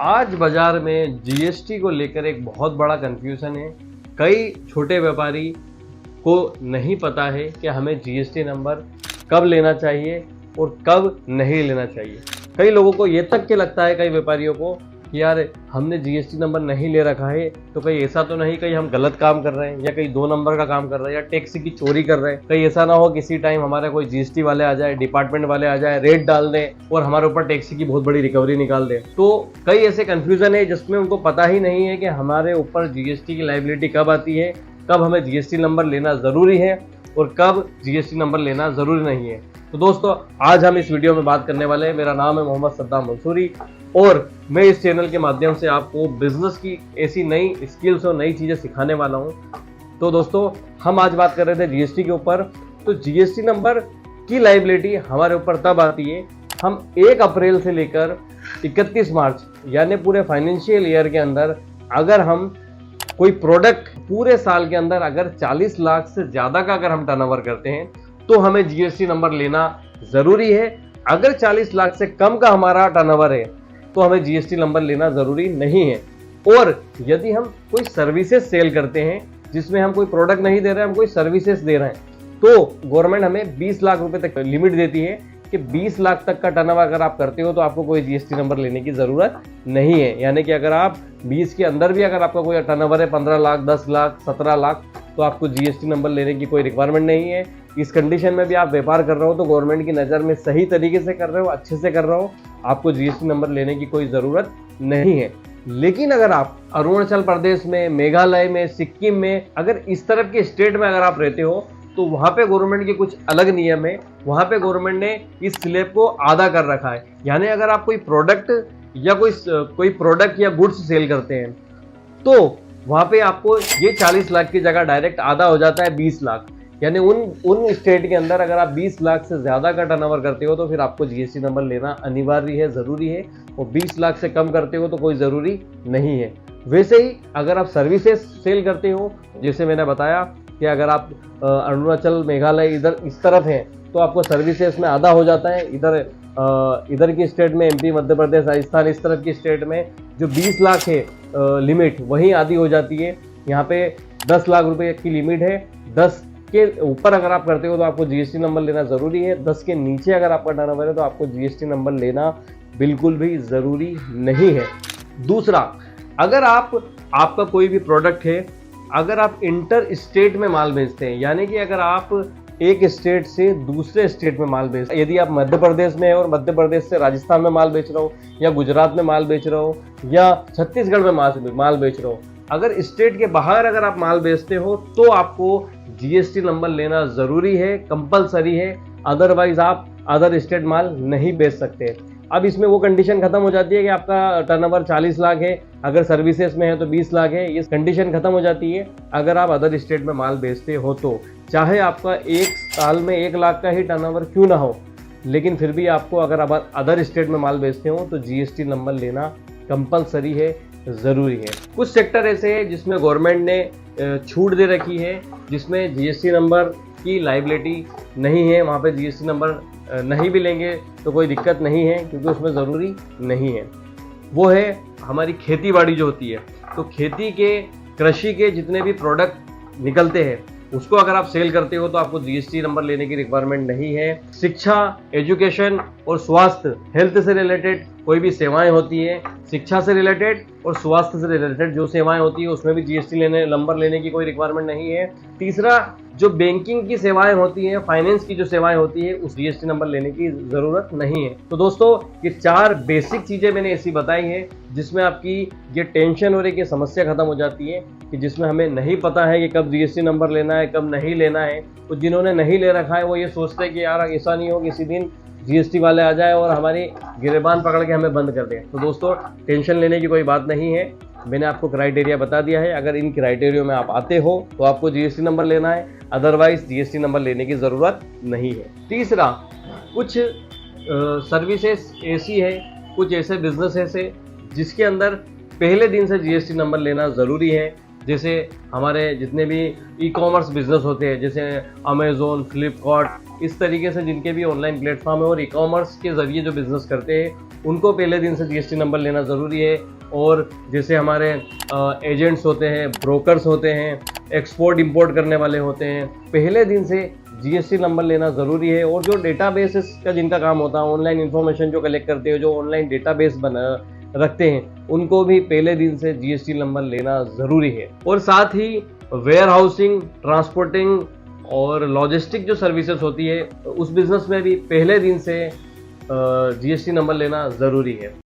आज बाजार में जीएसटी को लेकर एक बहुत बड़ा कंफ्यूजन है। कई छोटे व्यापारी को नहीं पता है कि हमें जीएसटी नंबर कब लेना चाहिए और कब नहीं लेना चाहिए। कई लोगों को ये तक के लगता है, कई व्यापारियों को, कि यार हमने जीएसटी नंबर नहीं ले रखा है तो कहीं ऐसा तो नहीं कहीं हम गलत काम कर रहे हैं या कहीं 2 नंबर का काम कर रहे हैं या टैक्स की चोरी कर रहे हैं। कहीं ऐसा ना हो किसी टाइम हमारे कोई जीएसटी वाले आ जाए, डिपार्टमेंट वाले आ जाए, रेट डाल दें और हमारे ऊपर टैक्स की बहुत बड़ी रिकवरी निकाल दें। तो कई ऐसे कंफ्यूजन है जिसमें उनको पता ही नहीं है कि हमारे ऊपर जीएसटी की लायबिलिटी कब आती है, कब हमें जीएसटी नंबर लेना ज़रूरी है और कब जीएसटी नंबर लेना ज़रूरी नहीं है। तो दोस्तों, आज हम इस वीडियो में बात करने वाले हैं। मेरा नाम है मोहम्मद सद्दाम मंसूरी और मैं इस चैनल के माध्यम से आपको बिजनेस की ऐसी नई स्किल्स और नई चीज़ें सिखाने वाला हूं। तो दोस्तों, हम आज बात कर रहे थे जीएसटी के ऊपर। तो जीएसटी नंबर की लायबिलिटी हमारे ऊपर तब आती है, हम 1 अप्रैल से लेकर 31 मार्च यानी पूरे फाइनेंशियल ईयर के अंदर अगर हम कोई प्रोडक्ट पूरे साल के अंदर अगर 40 लाख से ज़्यादा का अगर हम टर्नओवर करते हैं तो हमें जीएसटी नंबर लेना ज़रूरी है। अगर 40 लाख से कम का हमारा टर्नओवर है तो हमें जीएसटी नंबर लेना ज़रूरी नहीं है। और यदि हम कोई सर्विसेज सेल करते हैं जिसमें हम कोई प्रोडक्ट नहीं दे रहे हैं, हम कोई सर्विसेज दे रहे हैं, तो गवर्नमेंट हमें 20 लाख रुपए तक लिमिट देती है कि 20 लाख तक का टर्नओवर अगर आप करते हो तो आपको कोई जीएसटी नंबर लेने की ज़रूरत नहीं है। यानी कि अगर आप 20 के अंदर भी अगर आपका कोई टर्नओवर है 15 लाख, 10 लाख, 17 लाख, तो आपको जीएसटी नंबर लेने की कोई रिक्वायरमेंट नहीं है। इस कंडीशन में भी आप व्यापार कर रहे हो तो गवर्नमेंट की नज़र में सही तरीके से कर रहे हो, अच्छे से कर रहे हो, आपको जीएसटी नंबर लेने की कोई ज़रूरत नहीं है। लेकिन अगर आप अरुणाचल प्रदेश में, मेघालय में, सिक्किम में, अगर इस तरफ के स्टेट में अगर आप रहते हो तो वहाँ पे गवर्नमेंट के कुछ अलग नियम है। वहाँ पे गवर्नमेंट ने इस स्लैब को आधा कर रखा है। यानी अगर आप कोई प्रोडक्ट या कोई प्रोडक्ट या गुड्स सेल करते हैं तो वहाँ पे आपको ये 40 लाख की जगह डायरेक्ट आधा हो जाता है 20 लाख। यानी उन स्टेट के अंदर अगर आप 20 लाख से ज़्यादा का टर्नओवर करते हो तो फिर आपको जीएसटी नंबर लेना अनिवार्य है, ज़रूरी है। और 20 लाख से कम करते हो तो कोई ज़रूरी नहीं है। वैसे ही अगर आप सर्विसेज सेल करते हो, जैसे मैंने बताया कि अगर आप अरुणाचल, मेघालय इधर इस तरफ हैं तो आपको सर्विसेज में आधा हो जाता है। इधर की स्टेट में एमपी, मध्य प्रदेश, राजस्थान, इस तरफ की स्टेट में जो 20 लाख है लिमिट, वहीं आधी हो जाती है। यहाँ पे 10 लाख रुपए की लिमिट है। 10 के ऊपर अगर आप करते हो तो आपको जीएसटी नंबर लेना ज़रूरी है। 10 के नीचे अगर आपका टर्नओवर है तो आपको जीएसटी नंबर लेना बिल्कुल भी ज़रूरी नहीं है। दूसरा, अगर आपका कोई भी प्रोडक्ट है, अगर आप इंटर स्टेट में माल बेचते हैं, यानी कि अगर आप एक स्टेट से दूसरे स्टेट में माल बेच, यदि आप मध्य प्रदेश में है और मध्य प्रदेश से राजस्थान में माल बेच रहे हो या गुजरात में माल बेच रहे हो या छत्तीसगढ़ में माल बेच रहे हो, अगर स्टेट के बाहर अगर आप माल बेचते हो तो आपको जीएसटी नंबर लेना ज़रूरी है, कंपलसरी है। अदरवाइज आप अदर स्टेट माल नहीं बेच सकते। अब इसमें वो कंडीशन खत्म हो जाती है कि आपका टर्नओवर 40 लाख है, अगर सर्विसेज में है तो 20 लाख है। ये कंडीशन खत्म हो जाती है अगर आप अदर स्टेट में माल बेचते हो तो। चाहे आपका 1 साल में 1 लाख का ही टर्नओवर क्यों ना हो, लेकिन फिर भी आपको अगर आप अदर स्टेट में माल बेचते हो तो जीएसटी नंबर लेना कंपलसरी है, ज़रूरी है। कुछ सेक्टर ऐसे हैं जिसमें गवर्नमेंट ने छूट दे रखी है, जिसमें जीएसटी नंबर की लायबिलिटी नहीं है। वहाँ पे जीएसटी नंबर नहीं भी लेंगे तो कोई दिक्कत नहीं है, क्योंकि उसमें ज़रूरी नहीं है। वो है हमारी खेती बाड़ी जो होती है। तो खेती के, कृषि के जितने भी प्रोडक्ट निकलते हैं उसको अगर आप सेल करते हो तो आपको जीएसटी नंबर लेने की रिक्वायरमेंट नहीं है। शिक्षा, एजुकेशन और स्वास्थ्य, हेल्थ से रिलेटेड कोई भी सेवाएं होती है, शिक्षा से रिलेटेड और स्वास्थ्य से रिलेटेड जो सेवाएं होती है उसमें भी जीएसटी नंबर लेने की कोई रिक्वायरमेंट नहीं है। तीसरा, जो बैंकिंग की सेवाएं होती हैं, फाइनेंस की जो सेवाएं होती है, उस जीएसटी नंबर लेने की ज़रूरत नहीं है। तो दोस्तों, ये 4 बेसिक चीज़ें मैंने ऐसी बताई हैं जिसमें आपकी ये टेंशन और एक ये समस्या खत्म हो जाती है कि जिसमें हमें नहीं पता है कि कब जीएसटी नंबर लेना है, कब नहीं लेना है। तो जिन्होंने नहीं ले रखा है वो ये सोचते हैं कि यार ऐसा नहीं हो किसी दिन जीएसटी वाले आ जाए और हमारी गिरेबान पकड़ के हमें बंद कर दें। तो दोस्तों, टेंशन लेने की कोई बात नहीं है। मैंने आपको क्राइटेरिया बता दिया है। अगर इन क्राइटेरिया में आप आते हो तो आपको जीएसटी नंबर लेना है, अदरवाइज जीएसटी नंबर लेने की ज़रूरत नहीं है। तीसरा, कुछ सर्विसेज ऐसी है, कुछ ऐसे बिजनेस ऐसे जिसके अंदर पहले दिन से जीएसटी नंबर लेना ज़रूरी है। जैसे हमारे जितने भी ई कॉमर्स बिजनेस होते हैं, जैसे अमेज़ोन, फ्लिपकार्ट, इस तरीके से जिनके भी ऑनलाइन प्लेटफॉर्म है और ई कॉमर्स के ज़रिए जो बिज़नेस करते हैं, उनको पहले दिन से जीएसटी नंबर लेना ज़रूरी है। और जैसे हमारे एजेंट्स होते हैं, ब्रोकर्स होते हैं, एक्सपोर्ट इंपोर्ट करने वाले होते हैं, पहले दिन से जीएसटी नंबर लेना ज़रूरी है। और जो डेटाबेसेस का जिनका काम होता है, ऑनलाइन इन्फॉर्मेशन जो कलेक्ट करते हैं, जो ऑनलाइन डेटाबेस रखते हैं, उनको भी पहले दिन से जीएसटी नंबर लेना ज़रूरी है। और साथ ही वेयर हाउसिंग, ट्रांसपोर्टिंग और लॉजिस्टिक जो सर्विसेज होती है, उस बिज़नेस में भी पहले दिन से जीएसटी नंबर लेना ज़रूरी है।